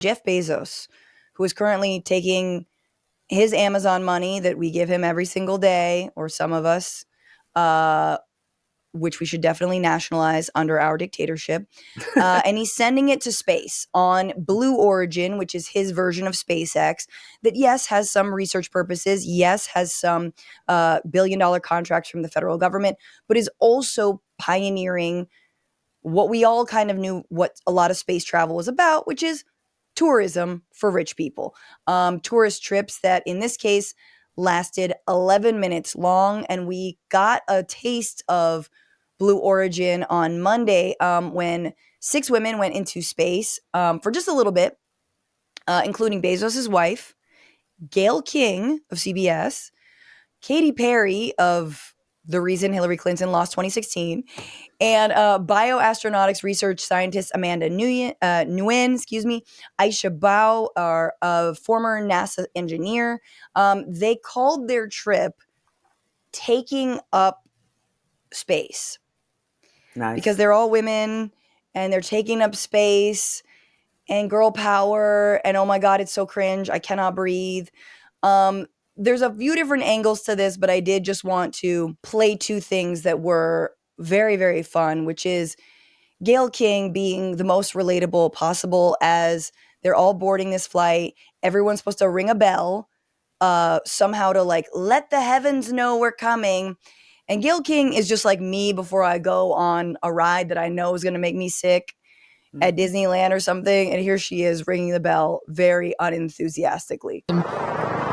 Jeff Bezos, who is currently taking his Amazon money that we give him every single day, or some of us, which we should definitely nationalize under our dictatorship. And he's sending it to space on Blue Origin, which is his version of SpaceX, that, yes, has some research purposes, yes, has some billion-dollar contracts from the federal government, but is also pioneering what we all kind of knew what a lot of space travel was about, which is tourism for rich people. Tourist trips that, in this case, lasted 11 minutes long. And we got a taste of Blue Origin on Monday when 6 women went into space for just a little bit, including Bezos' wife, Gayle King of CBS, Katy Perry of the reason Hillary Clinton lost 2016, and bioastronautics research scientist Amanda Nguyen, Aisha Bowe, are a former NASA engineer. They called their trip "Taking Up Space" because Nice. they're all women and they're taking up space and girl power. And oh my God, it's so cringe. I cannot breathe. There's a few different angles to this, but I did just want to play 2 things that were very, very fun, which is Gayle King being the most relatable possible as they're all boarding this flight. Everyone's supposed to ring a bell somehow to like let the heavens know we're coming. And Gayle King is just like me before I go on a ride that I know is going to make me sick at Mhm. Disneyland or something. And here she is ringing the bell very unenthusiastically.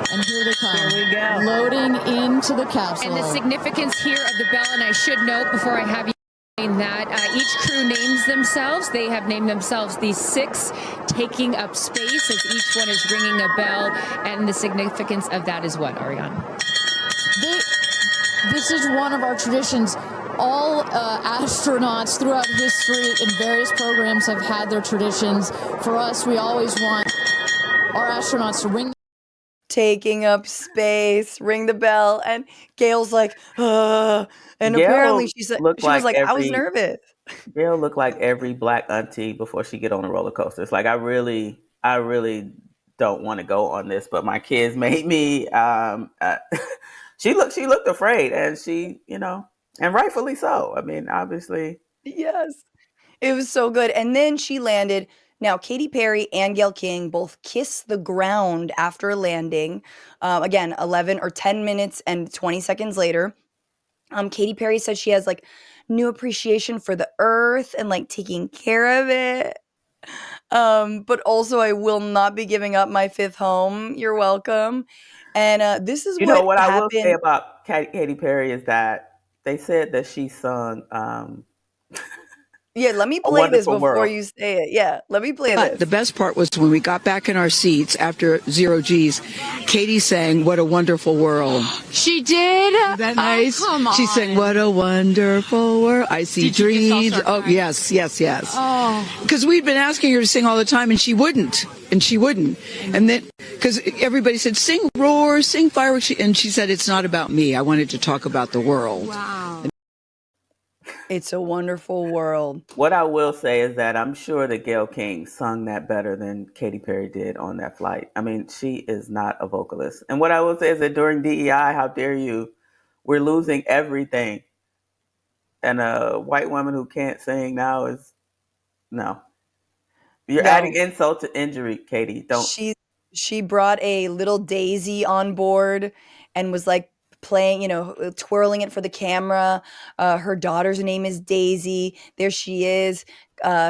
And here they come. Here we go. Loading into the capsule. And the significance here of the bell, and I should note before I have you that each crew names themselves. They have named themselves the 6 taking up space as each one is ringing a bell. And the significance of that is what, Ariane? This is one of our traditions. All astronauts throughout history in various programs have had their traditions. For us, we always want our astronauts to ring. Taking up space, ring the bell, and Gail's like, and apparently Gail she said looked she was like like, I was nervous. Gail looked like every black auntie before she get on a roller coaster. It's like I really don't want to go on this, but my kids made me. She looked afraid, and and rightfully so. I mean, obviously. Yes, it was so good. And then she landed. Now, Katy Perry and Gayle King both kiss the ground after landing. Again, 11 or 10 minutes and 20 seconds later. Katy Perry said she has like new appreciation for the earth and like taking care of it. But also, I will not be giving up my 5th home. You're welcome. And this is You know what what I will say happened. about Katy Perry is that they said that she sung Yeah, let me "A play this Wonderful before World." you say it. Yeah, let me play But the this. best part was when we got back in our seats after 0 G's, Katie sang "What a Wonderful World." She did? Isn't that nice? Come on. She sang "What a Wonderful World." I see Did you just all dreams. start Oh, crying? yes, yes, yes. Oh. Because we'd been asking her to sing all the time, and she wouldn't. And then, because everybody said, sing roar, sing fireworks. And she said, it's not about me. I wanted to talk about the world. Wow. It's a wonderful world. What I will say is that I'm sure that Gayle King sung that better than Katy Perry did on that flight. I mean, she is not a vocalist. And what I will say is that during DEI, how dare you, we're losing everything. And a white woman who can't sing now is no. You're adding No, insult to injury, Katie. Don't. she brought a little daisy on board and was like playing, twirling it for the camera. Her daughter's name is Daisy. There she is,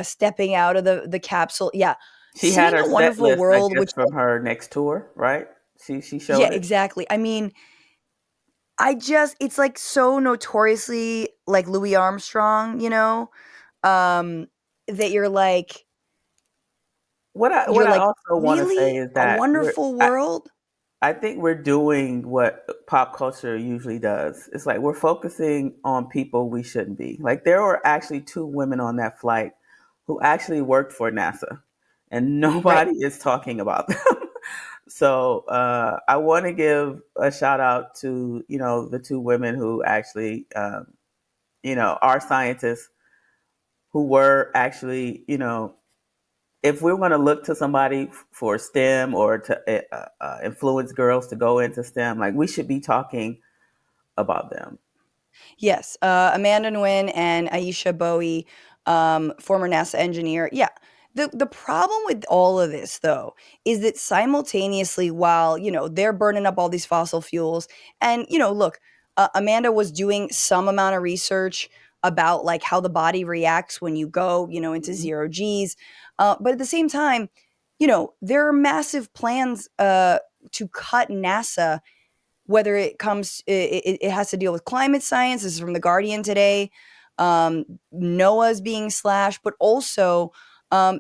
stepping out of the capsule. Yeah, She had seeing her a set wonderful list, I world, guess, which from her next tour, right? She yeah, showed it. exactly. I mean, it's like so notoriously like Louis Armstrong, um, that What you're I like, also want to say really is a that wonderful world. I think we're doing what pop culture usually does. It's like we're focusing on people we shouldn't be. Like there were actually 2 women on that flight who actually worked for NASA, and Right. nobody is talking about them. So I want to give a shout out to the 2 women who actually are scientists who were actually if we're going to look to somebody for STEM or to influence girls to go into STEM, like we should be talking about them. Yes, Amanda Nguyen and Aisha Bowe, former NASA engineer. Yeah. The problem with all of this, though, is that simultaneously, while, they're burning up all these fossil fuels, and, look, Amanda was doing some amount of research about like how the body reacts when you go, into zero Gs. But at the same time, there are massive plans to cut NASA, whether it comes it has to deal with climate science. This is from The Guardian today. NOAA's being slashed, but also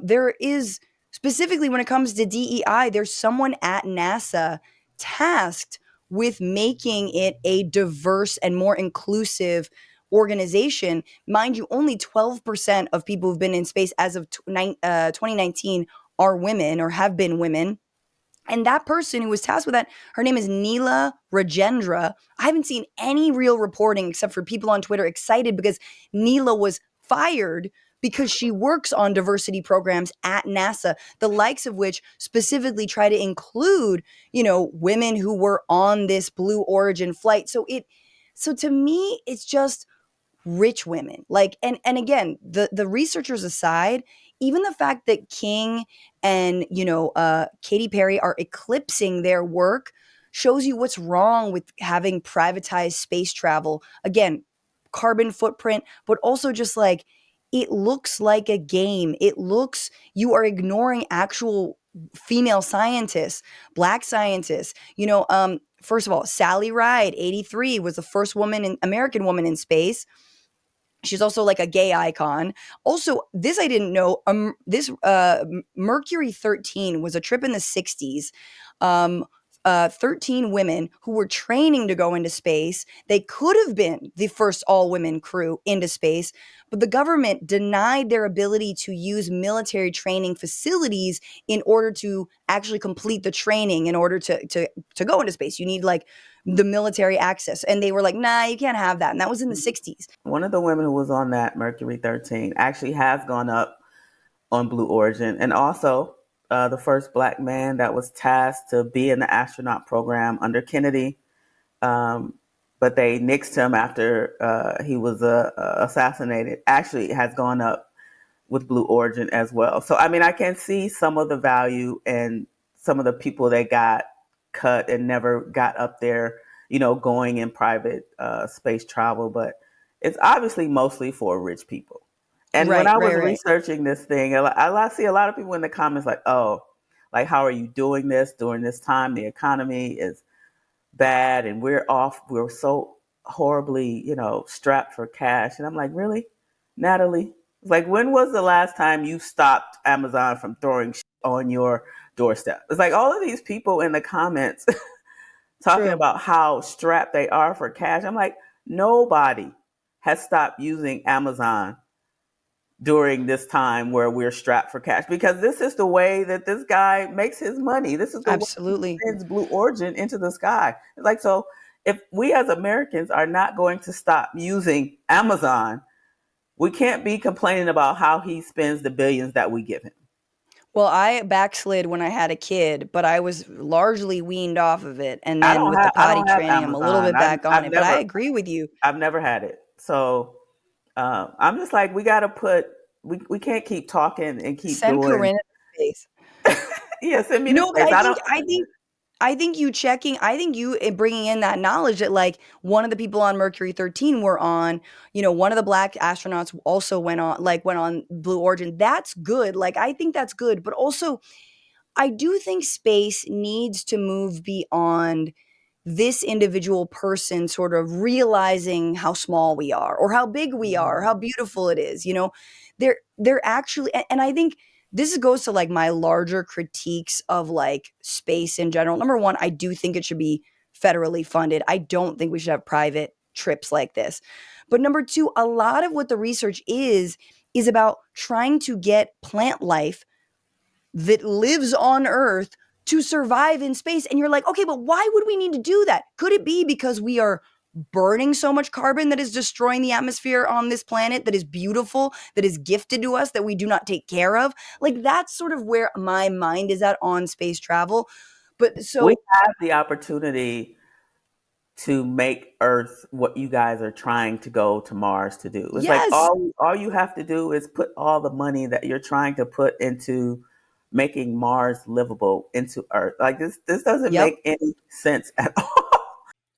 there is, specifically when it comes to DEI, there's someone at NASA tasked with making it a diverse and more inclusive organization. Mind you, only 12% of people who've been in space as of 2019 are women or have been women. And that person who was tasked with that, her name is Neela Rajendra. I haven't seen any real reporting except for people on Twitter excited because Neela was fired because she works on diversity programs at NASA, the likes of which specifically try to include, women who were on this Blue Origin flight. So to me, it's just rich women. Like, and again, the researchers aside, even the fact that King and Katy Perry are eclipsing their work shows you what's wrong with having privatized space travel. Again, carbon footprint, but also just like it looks like a game. You are ignoring actual female scientists, black scientists. First of all, Sally Ride, 83, was the first American woman in space. She's also like a gay icon. Also, this I didn't know. This Mercury 13 was a trip in the 60s. 13 women who were training to go into space. They could have been the first all-women crew into space, but the government denied their ability to use military training facilities in order to actually complete the training in order to go into space. You need like the military access. And they were like, nah, you can't have that. And that was in the 60s. One of the women who was on that Mercury 13 actually has gone up on Blue Origin, and also the first black man that was tasked to be in the astronaut program under Kennedy, but they nixed him after he was assassinated, actually has gone up with Blue Origin as well. So, I mean, I can see some of the value and some of the people that got cut and never got up there, going in private space travel, but it's obviously mostly for rich people. And when I was researching this thing, I see a lot of people in the comments like, oh, like, how are you doing this during this time? The economy is bad and we're so horribly, strapped for cash. And I'm like, really, Natalie? It's like, when was the last time you stopped Amazon from throwing shit on your doorstep? It's like all of these people in the comments talking about how strapped they are for cash. I'm like, nobody has stopped using Amazon during this time where we're strapped for cash, because this is the way that this guy makes his money. This is the way he sends Blue Origin into the sky. It's like, so if we as Americans are not going to stop using Amazon, we can't be complaining about how he spends the billions that we give him. Well, I backslid when I had a kid, but I was largely weaned off of it. And then with the potty training, I'm a little bit back on it. But I agree with you. I've never had it. So I'm just like, we got to we can't keep talking and keep send doing. Corinne to space. Yeah, send me to space. I think you bringing in that knowledge that like one of the people on Mercury 13 were on, one of the black astronauts also went on Blue Origin. That's good. Like, I think that's good. But also, I do think space needs to move beyond this individual person sort of realizing how small we are or how big we are, or how beautiful it is. They're actually, and I think this goes to like my larger critiques of like space in general. Number one, I do think it should be federally funded. I don't think we should have private trips like this. But number two, a lot of what the research is about trying to get plant life that lives on Earth to survive in space. And you're like, okay, but why would we need to do that? Could it be because we are burning so much carbon that is destroying the atmosphere on this planet that is beautiful, that is gifted to us, that we do not take care of. Like, that's sort of where my mind is at on space travel. But so we have the opportunity to make Earth what you guys are trying to go to Mars to do. It's like yes, all you have to do is put all the money that you're trying to put into making Mars livable into Earth. Like this doesn't yep. make any sense at all.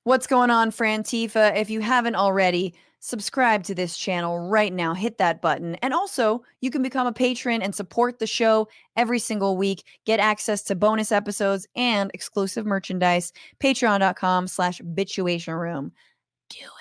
What's going on, Frantifa? If you haven't already, subscribe to this channel right now. Hit that button. And also, you can become a patron and support the show every single week. Get access to bonus episodes and exclusive merchandise. Patreon.com/bitchuationroom. Do it.